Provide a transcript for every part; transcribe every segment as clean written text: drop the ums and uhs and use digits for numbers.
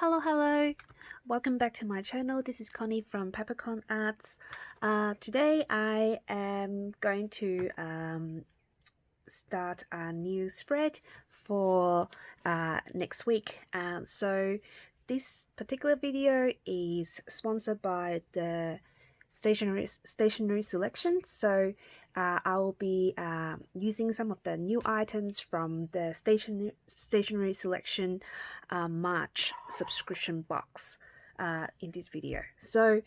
Hello, welcome back to my channel. This is Connie from Peppercorn Arts. Today I am going to start a new spread for next week. So this particular video is sponsored by the stationery selection. So I'll be using some of the new items from the stationery selection March subscription box in this video. So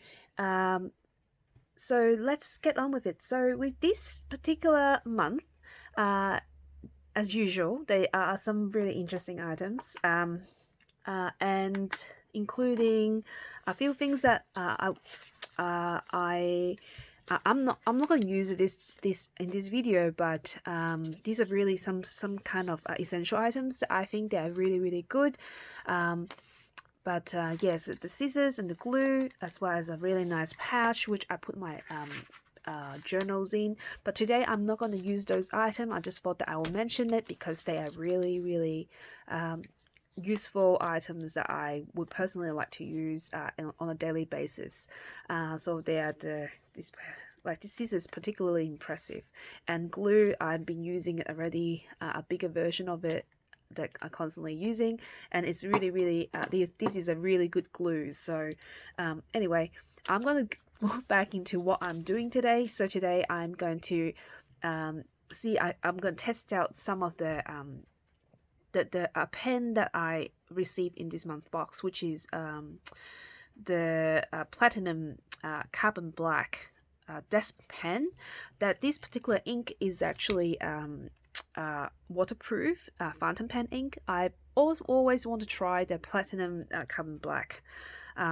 let's get on with it. So with this particular month, as usual, there are some really interesting items, and including a few things that I'm not going to use this in this video, but these are really some kind of essential items that I think they are really good. Yes, the scissors and the glue, as well as a really nice pouch which I put my journals in. But today I'm not going to use those items. I just thought that I will mention it because they are really useful items that I would personally like to use on a daily basis. So they are this is particularly impressive, and glue, I've been using it already, a bigger version of it that I'm constantly using, and it's really this is a really good glue. So anyway, I'm going to go back into what I'm doing today. So today I'm going to I'm going to test out some of the pen that I received in this month box, which is the platinum carbon black desk pen. That this particular ink is actually waterproof fountain pen ink. I always want to try the platinum carbon black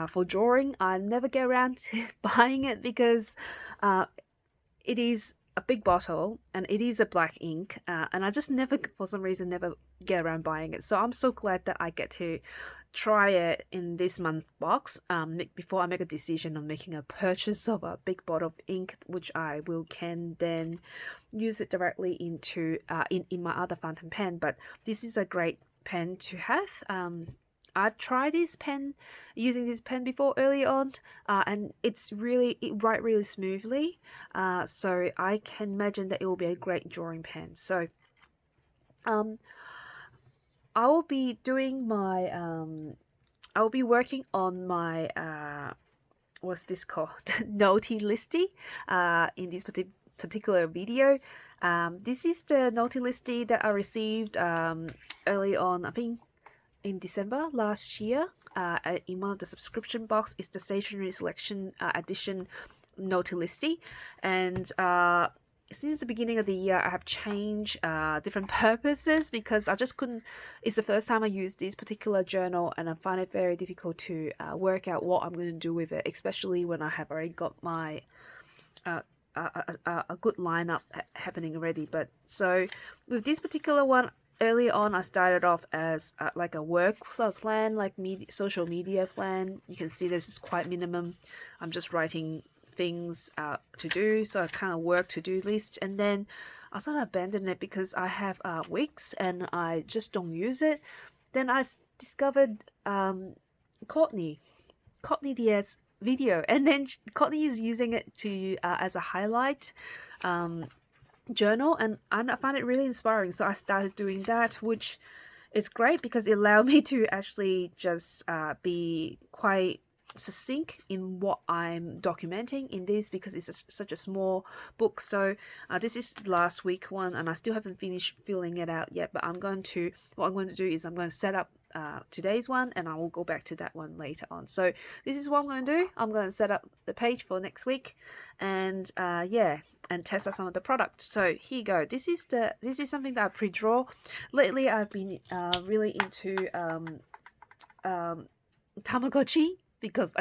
for drawing. I never get around to buying it because it is a big bottle and it is a black ink, and I just never, for some reason, never get around buying it. So I'm so glad that I get to try it in this month box before I make a decision on making a purchase of a big bottle of ink, which I can then use it directly into in my other fountain pen. But this is a great pen to have. I tried using this pen before early on, and it writes really smoothly. So I can imagine that it will be a great drawing pen. So I will be doing my I will be working on my what's this called? Nolty Listy in this particular video. This is the Nolty Listy that I received early on, I think in December last year, in one of the subscription box. Is the stationery selection edition Nolty Listy, and since the beginning of the year I have changed different purposes because I just couldn't. It's the first time I use this particular journal, and I find it very difficult to work out what I'm going to do with it, especially when I have already got my a good lineup happening already. But so with this particular one, early on, I started off as like a work sort of plan, like social media plan. You can see this is quite minimum. I'm just writing things to do, so I kind of work to-do list, and then I sort of abandoned it because I have wigs and I just don't use it. Then I discovered Courtney Diaz video, and then Courtney is using it to as a highlight journal, and I find it really inspiring. So I started doing that, which is great because it allowed me to actually just be quite succinct in what I'm documenting in this, because it's such a small book. So this is last week one, and I still haven't finished filling it out yet, but what I'm going to do is I'm going to set up today's one, and I will go back to that one later on. So this is what I'm going to do. I'm going to set up the page for next week, and and test out some of the products. So here you go. This is something that I pre-draw. Lately I've been really into Tamagotchi, because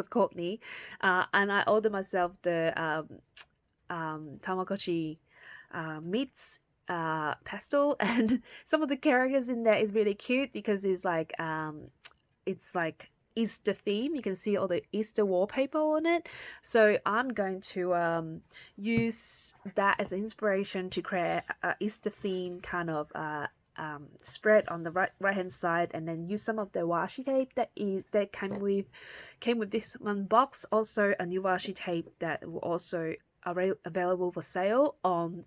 of Courtney, and I ordered myself the Tamagotchi meets pastel, and some of the characters in there is really cute because it's like Easter theme. You can see all the Easter wallpaper on it. So I'm going to use that as inspiration to create a Easter theme kind of spread on the right hand side, and then use some of the washi tape that came with this one box. Also a new washi tape that will also available for sale on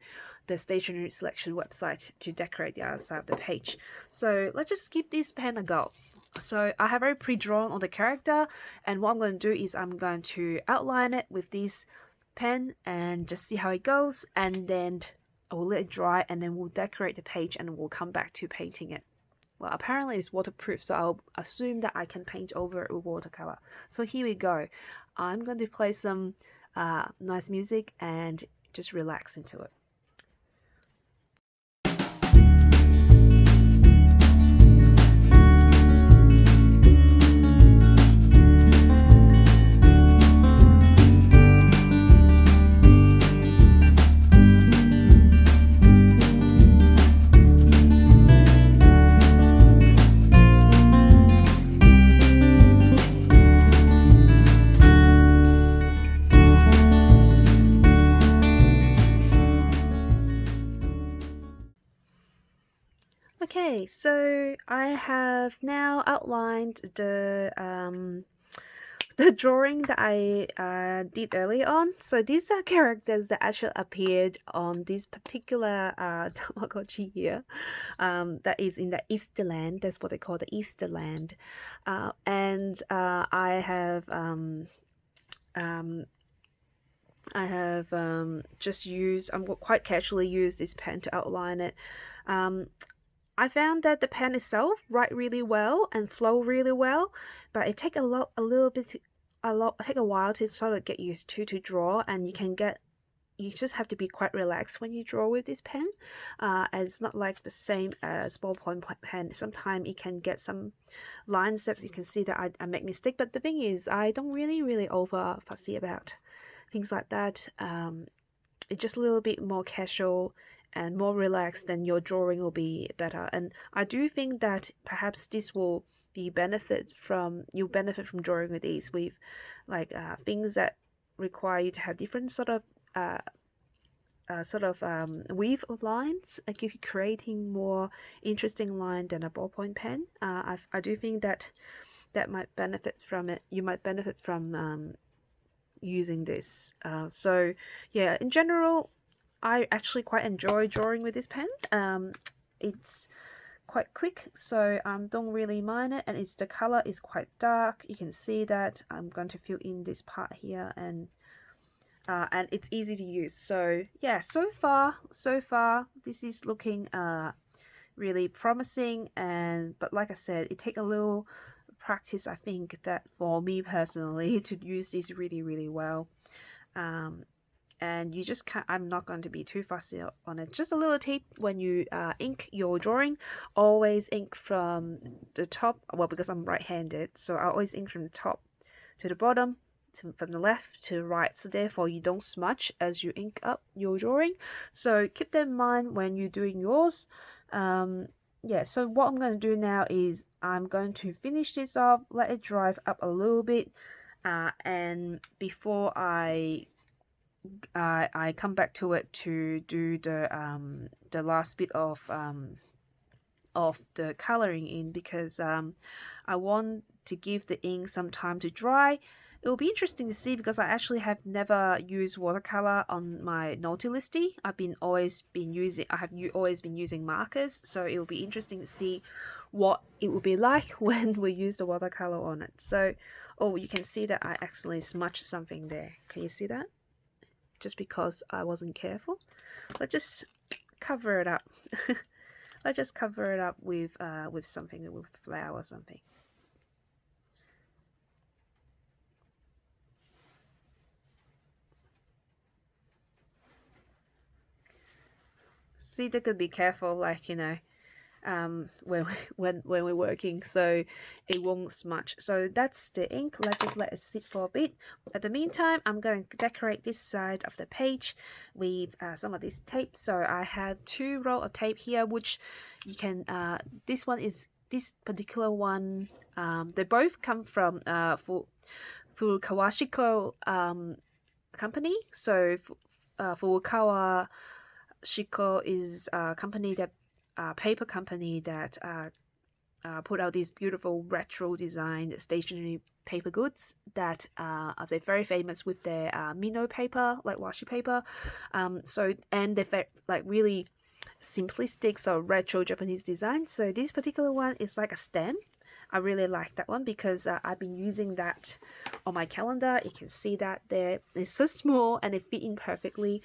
the Stationery Selection website to decorate the other side of the page. So let's just give this pen a go. So I have already pre-drawn on the character, and what I'm going to do is I'm going to outline it with this pen and just see how it goes, and then I will let it dry, and then we'll decorate the page and we'll come back to painting it. Well, apparently it's waterproof, so I'll assume that I can paint over it with watercolor. So here we go. I'm going to play some nice music and just relax into it. Okay, so I have now outlined the drawing that I did earlier on. So these are characters that actually appeared on this particular Tamagotchi here. That is in the Easterland. That's what they call the Easterland. And I have just used, I'm quite casually used this pen to outline it. I found that the pen itself write really well and flow really well, but it take a while to sort of get used to draw, and you just have to be quite relaxed when you draw with this pen. And it's not like the same as ballpoint pen. Sometimes it can get some lines that you can see that I make mistake, but the thing is I don't really over fussy about things like that. It's just a little bit more casual and more relaxed, then your drawing will be better. And I do think that perhaps this will be benefit from drawing with these, with like things that require you to have different sort of weave of lines, like if you're creating more interesting line than a ballpoint pen. I do think that might benefit from it. You might benefit from using this. So yeah, in general, I actually quite enjoy drawing with this pen. It's quite quick, so don't really mind it, and the color is quite dark. You can see that. I'm going to fill in this part here, and it's easy to use. So yeah, so far this is looking really promising, but like I said, it takes a little practice, I think, that for me personally, to use this really well. And you just can't, I'm not going to be too fussy on it. Just a little tip: when you ink your drawing, always ink from the top. Well, because I'm right-handed, so I always ink from the top to the bottom, from the left to the right, so therefore you don't smudge as you ink up your drawing. So keep that in mind when you're doing yours. Yeah, so what I'm going to do now is I'm going to finish this off, let it dry up a little bit, and before I come back to it to do the last bit of the coloring in, because I want to give the ink some time to dry. It will be interesting to see, because I actually have never used watercolor on my Nolty Listy. I have always been using markers, so it will be interesting to see what it will be like when we use the watercolor on it. So, oh, you can see that I accidentally smudged something there. Can you see that? Just because I wasn't careful. Let's just cover it up. Let's just cover it up with something, with flour or something. See, they could be careful, like, you know, when we're working, so it won't smudge. So that's the ink. Let's just let it sit for a bit. At the meantime, I'm going to decorate this side of the page with some of this tape. So I have 2 rows of tape here, which you can this particular one, they both come from Furukawashiko company. So Furukawashiko is a company that paper company that put out these beautiful retro designed stationery paper goods that they're very famous with their Mino paper, like washi paper. And they're like really simplistic, so retro Japanese design. So this particular one is like a stem. I really like that one because I've been using that on my calendar. You can see that there. It's so small and it fit in perfectly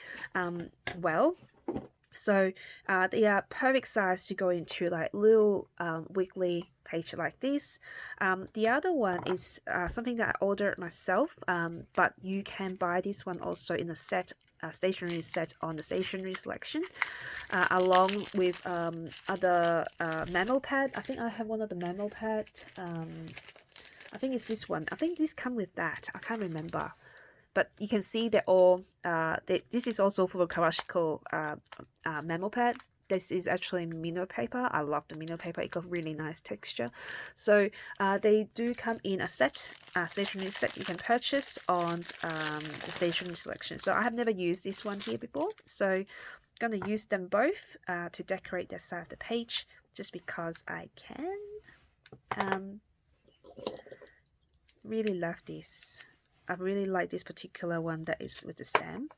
well. So they are perfect size to go into like little weekly page like this. The other one is something that I ordered myself, but you can buy this one also in a set, stationery set on the stationery selection, along with other memo pad. I think I have one of the memo pad. I think it's this one. I think this come with that. I can't remember. But you can see they're all, this is also Furukawashiko memo pad. This is actually Mino paper. I love the Mino paper. It got really nice texture. So they do come in a set, stationery set you can purchase on the stationery selection. So I have never used this one here before. So I'm going to use them both to decorate the side of the page just because I can. Really love this. I really like this particular one that is with the stem.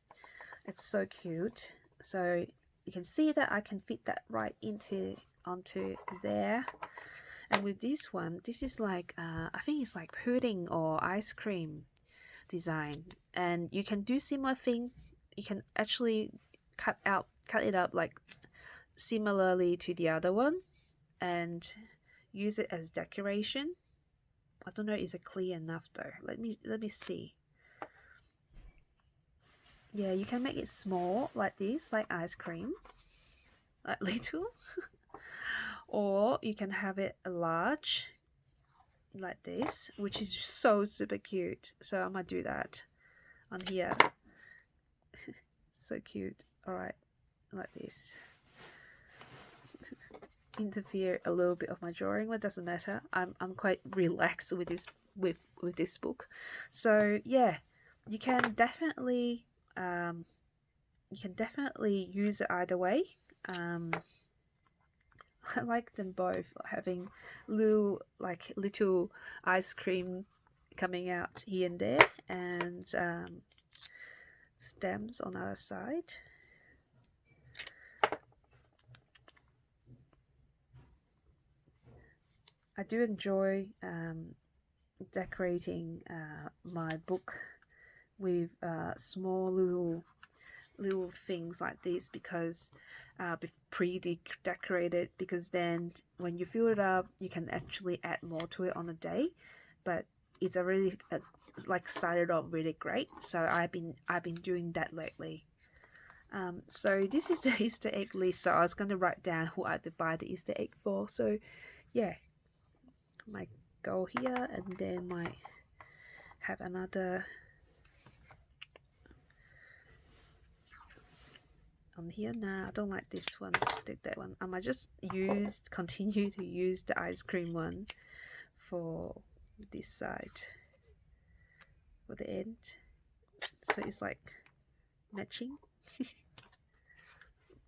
It's so cute. So you can see that I can fit that right onto there. And with this one, this is like I think it's like pudding or ice cream design. And you can do similar thing. You can actually cut it up like similarly to the other one and use it as decoration. I don't know, is it clear enough though? Let me see. Yeah, you can make it small like this, like ice cream, like little, or you can have it large, like this, which is so super cute. So I'm gonna do that on here. So cute. All right, like this. Interfere a little bit of my drawing, but it doesn't matter. I'm quite relaxed with this book. So yeah, you can definitely use it either way. I like them both, having little ice cream coming out here and there, and stems on the other side. I do enjoy decorating my book with small little things like this, because pre-decorated, because then when you fill it up you can actually add more to it on a day. But it's already like started off really great, so I've been doing that lately. So this is the Easter egg list, so I was going to write down who I have to buy the Easter egg for. So yeah, might go here, and then might have another on here. Nah, I don't like this one. Take that one. I might just continue to use the ice cream one for this side, for the end, so it's like matching.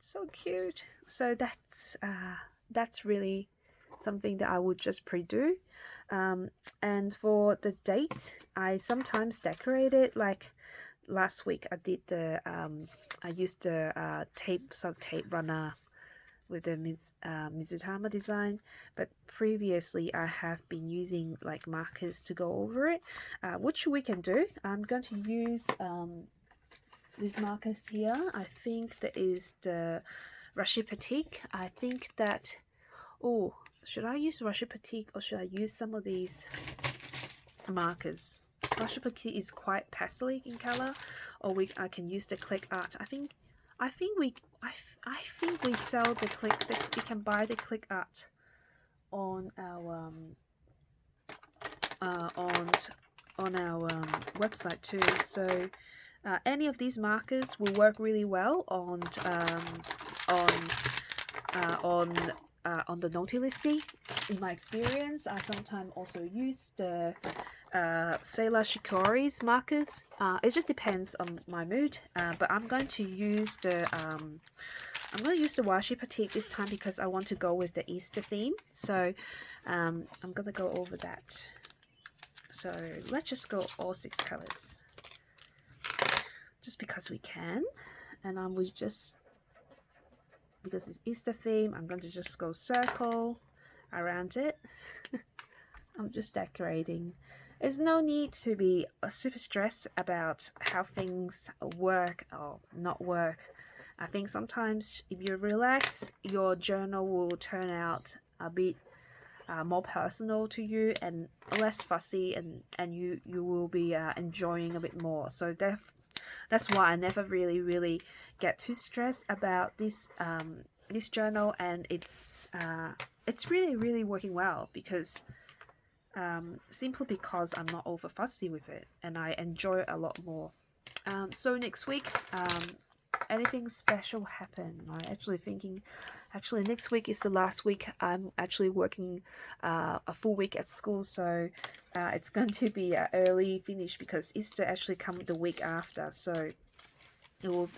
So cute. So that's really something that I would just pre-do. And for the date, I sometimes decorate it. Like last week I did the I used the tape runner with the Mizutama design, but previously I have been using like markers to go over it, which we can do. I'm going to use these markers here. I think that is the Rashi Patik. I think that, oh, should I use Rashi Patik or should I use some of these markers? Rashi Patik is quite pastel in color, or I can use the click art. I think we sell the click. We can buy the click art on our on our website too. So any of these markers will work really well on the Nolty Listy. In my experience, I sometimes also use the Sailor Shikori's markers. It just depends on my mood, but I'm going to use the I'm going to use the washi batik this time because I want to go with the Easter theme. So I'm going to go over that. So let's just go all 6 colors. Just because we can. And I will just, because it's Easter theme, I'm going to just go circle around it. I'm just decorating. There's no need to be super stressed about how things work or not work. I think sometimes if you relax, your journal will turn out a bit more personal to you and less fussy, and you will be enjoying a bit more. So that's why I never really get too stressed about this this journal, and it's really working well because simply because I'm not over fussy with it and I enjoy it a lot more. So next week, anything special happen? I'm actually thinking, next week is the last week I'm actually working a full week at school, so it's going to be an early finish because Easter actually comes the week after. So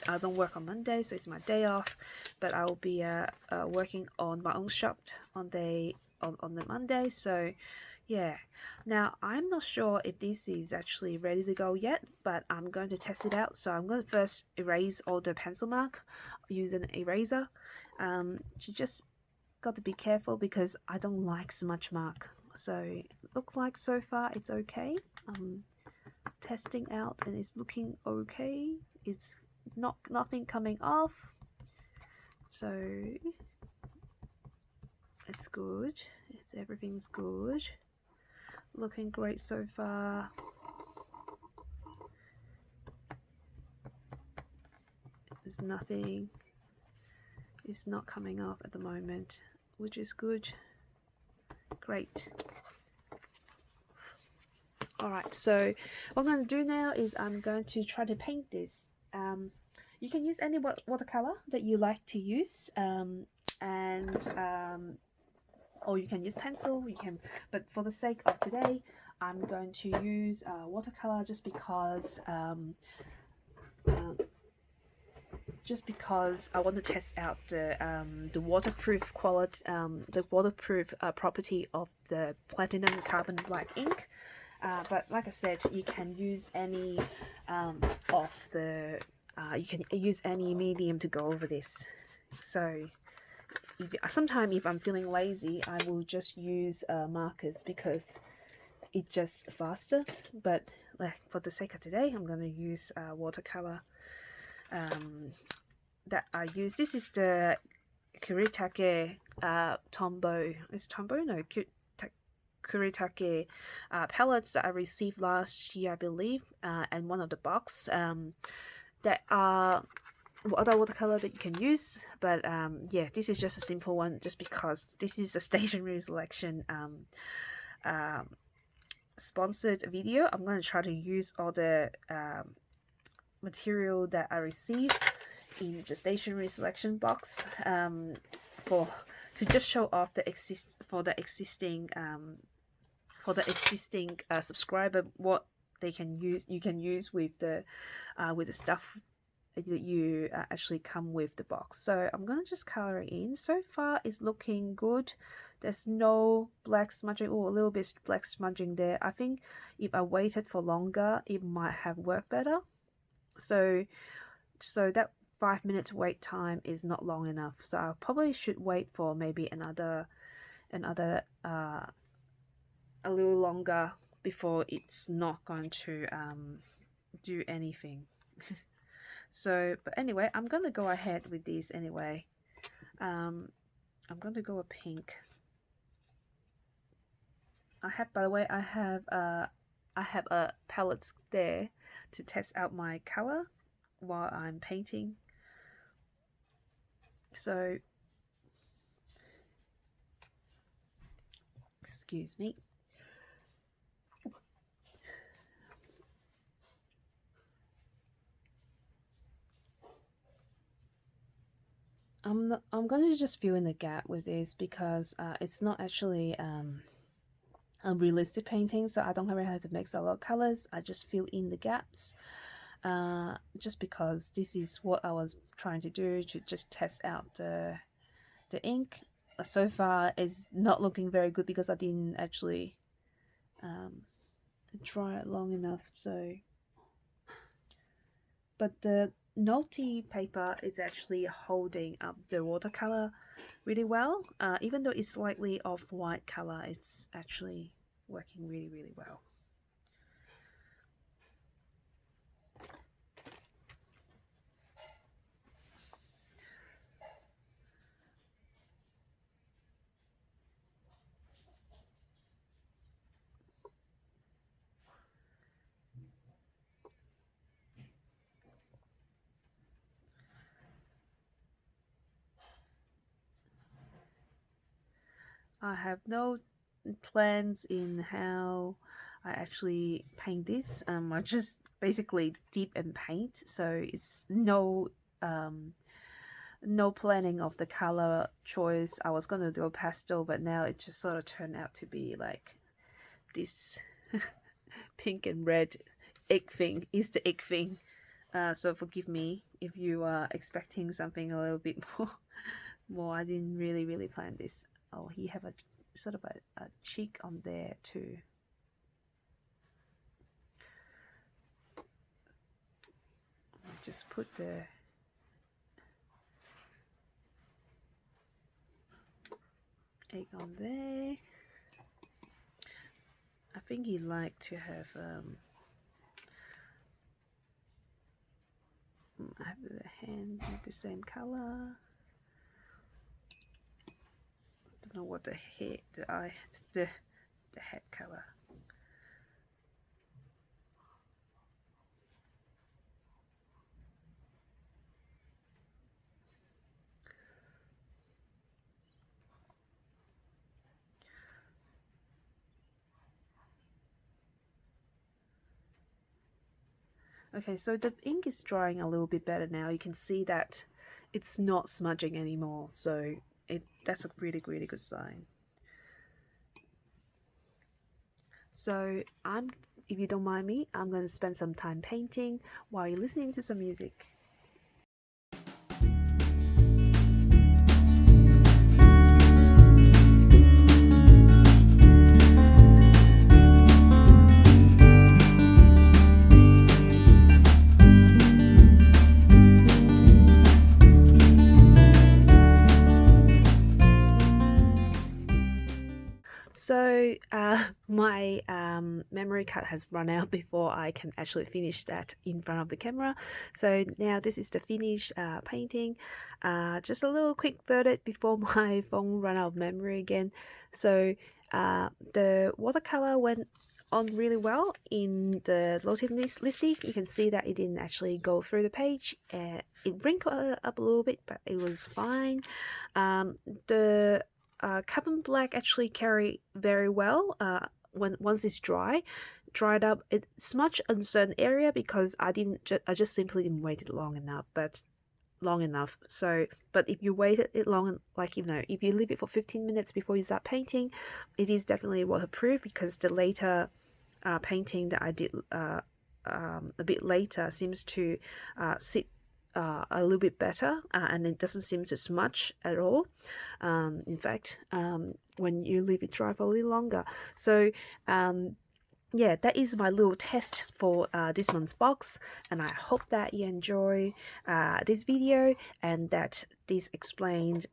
I don't work on Monday, so it's my day off, but I will be working on my own shop on the Monday. So yeah, now I'm not sure if this is actually ready to go yet, but I'm going to test it out. So I'm going to first erase all the pencil mark using an eraser. You just got to be careful because I don't like smudge mark. So look like so far it's okay. Testing out and it's looking okay. It's nothing coming off, so it's good. Everything's good. Looking great so far. There's nothing. It's not coming off at the moment, which is good. Great. Alright, so what I'm going to do now is I'm going to try to paint this. You can use any watercolor that you like to use, or you can use pencil. But for the sake of today, I'm going to use watercolor just because I want to test out the waterproof quality, the waterproof property of the platinum carbon black ink. But like I said, you can use any you can use any medium to go over this. So sometimes if I'm feeling lazy, I will just use markers because it's just faster. But for the sake of today, I'm going to use watercolor that I use. This is the Kuritake Tombow. Is Tombow? No, Kuritake palettes that I received last year, I believe, and one of the box that are other watercolor that you can use. But yeah, this is just a simple one just because this is a Stationery selection sponsored video. I'm going to try to use all the material that I received in the Stationery selection box to just show off the existing subscriber what they can use. You can use with the stuff that you actually come with the box. So I'm gonna just color it in. So far it's looking good. There's no black smudging, or a little bit black smudging there. I think if I waited for longer, it might have worked better. So that 5 minutes wait time is not long enough. So I probably should wait for maybe another a little longer before it's not going to do anything. So, but anyway, I'm gonna go ahead with this anyway. I'm gonna go with pink. By the way, I have a palette there to test out my color while I'm painting. So, excuse me. I'm going to just fill in the gap with this because it's not actually a realistic painting, so I don't really have to mix a lot of colors. I just fill in the gaps. just because this is what I was trying to do, to just test out the ink. So far is not looking very good because I didn't actually dry it long enough. So, but the Nolty paper is actually holding up the watercolor really well. Even though it's slightly off-white color, it's actually working really well. I have no plans in how I actually paint this. I just basically dip and paint, so it's no planning of the color choice. I was gonna do a pastel, but now it just sort of turned out to be like this pink and red egg thing, Easter egg thing. So forgive me if you are expecting something a little bit more. I didn't really plan this. Oh, he have a sort of a cheek on there too. Just put the egg on there. I think he'd like to have the hand with the same color. Don't know what the head, the head color. Okay, so the ink is drying a little bit better now. You can see that it's not smudging anymore, so that's a really good sign. So if you don't mind me, I'm going to spend some time painting while you're listening to some music. So my memory card has run out before I can actually finish that in front of the camera. So now this is the finished painting. Just a little quick verdict before my phone run out of memory again. So the watercolor went on really well in the Nolty Listy. You can see that it didn't actually go through the page. It wrinkled up a little bit, but it was fine. The carbon black actually carry very well once it's dried up. It smudged on certain area because I just simply didn't wait it long enough. So but if you wait it long, like if you leave it for 15 minutes before you start painting, it is definitely waterproof, because the later painting that I did a bit later seems to sit a little bit better, and it doesn't seem to smudge at all. In fact, when you leave it dry for a little longer. So yeah, that is my little test for this month's box, and I hope that you enjoy this video, and that this explained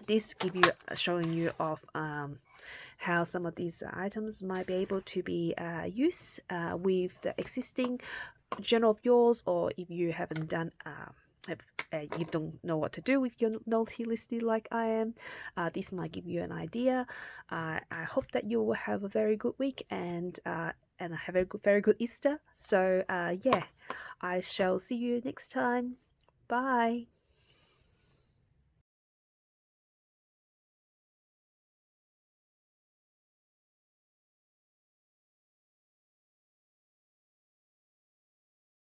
this give you showing you of how some of these items might be able to be used with the existing journal of yours, or if you haven't done you don't know what to do with your Nolty Listy like I am, this might give you an idea. I hope that you will have a very good week, and have a very good Easter. So yeah, I shall see you next time. Bye.